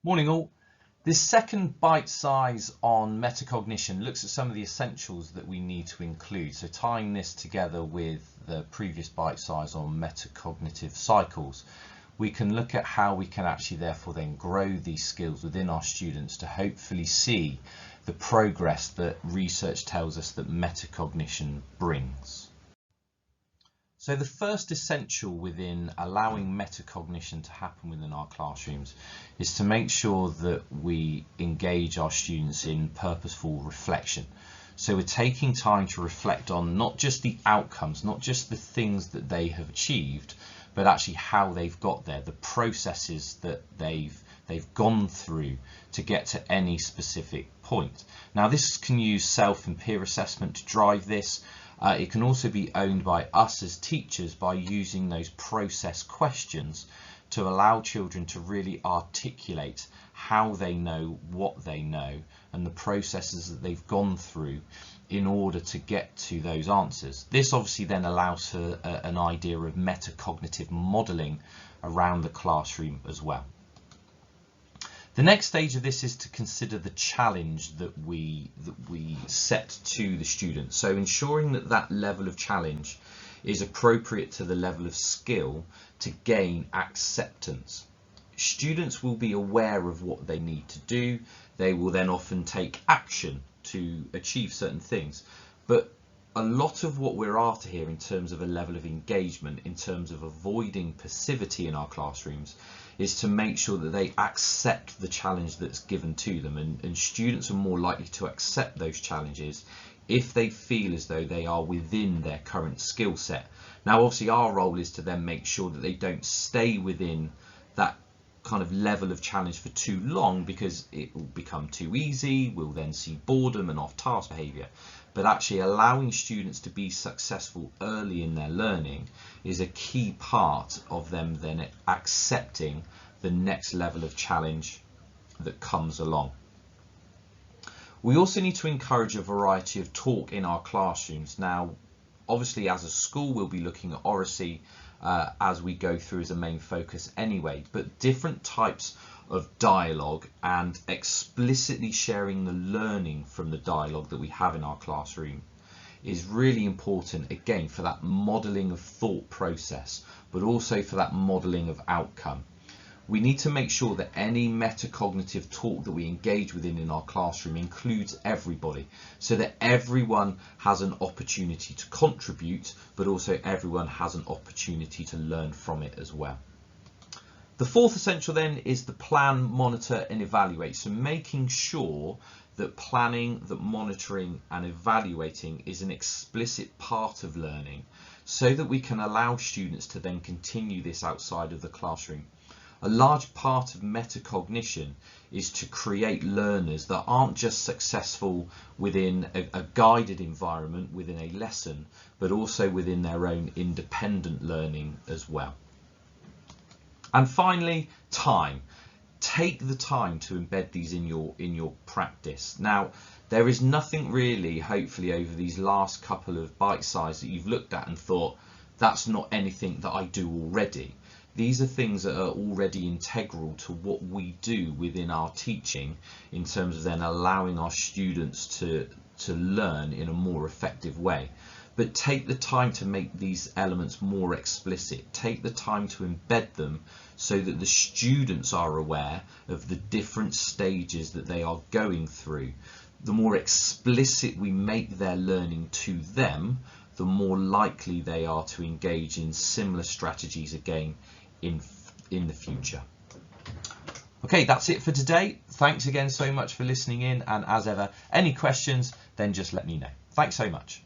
Morning all. This second bite size on metacognition looks at some of the essentials that we need to include. So tying this together with the previous bite size on metacognitive cycles, we can look at how we can actually therefore then grow these skills within our students to hopefully see the progress that research tells us that metacognition brings. So the first essential within allowing metacognition to happen within our classrooms is to make sure that we engage our students in purposeful reflection. So we're taking time to reflect on not just the outcomes, not just the things that they have achieved, but actually how they've got there, the processes that they've gone through to get to any specific point. Now this can use self and peer assessment to drive this. It can also be owned by us as teachers by using those process questions to allow children to really articulate how they know what they know and the processes that they've gone through in order to get to those answers. This obviously then allows for an idea of metacognitive modelling around the classroom as well. The next stage of this is to consider the challenge that we set to the student. So ensuring that that level of challenge is appropriate to the level of skill to gain acceptance. Students will be aware of what they need to do. They will then often take action to achieve certain things. But a lot of what we're after here in terms of a level of engagement, in terms of avoiding passivity in our classrooms, is to make sure that they accept the challenge that's given to them, and students are more likely to accept those challenges if they feel as though they are within their current skill set. Now obviously our role is to then make sure that they don't stay within that kind of level of challenge for too long, because it will become too easy. We'll then see boredom and off-task behaviour. But actually allowing students to be successful early in their learning is a key part of them then accepting the next level of challenge that comes along. We also need to encourage a variety of talk in our classrooms. Now, obviously as a school we'll be looking at oracy as we go through as a main focus anyway, but different types of dialogue and explicitly sharing the learning from the dialogue that we have in our classroom is really important, again, for that modelling of thought process, but also for that modelling of outcome. We need to make sure that any metacognitive talk that we engage within in our classroom includes everybody, so that everyone has an opportunity to contribute, but also everyone has an opportunity to learn from it as well. The fourth essential then is the plan, monitor and evaluate. So making sure that planning, that monitoring and evaluating is an explicit part of learning, so that we can allow students to then continue this outside of the classroom. A large part of metacognition is to create learners that aren't just successful within a guided environment, within a lesson, but also within their own independent learning as well. And finally, time. Take the time to embed these in your practice. Now, there is nothing really, hopefully, over these last couple of bite size that you've looked at and thought, that's not anything that I do already. These are things that are already integral to what we do within our teaching, in terms of then allowing our students to learn in a more effective way. But take the time to make these elements more explicit. Take the time to embed them so that the students are aware of the different stages that they are going through. The more explicit we make their learning to them, the more likely they are to engage in similar strategies again in the future. Okay, that's it for today. Thanks again so much for listening in, and as ever, any questions, then just let me know. Thanks so much.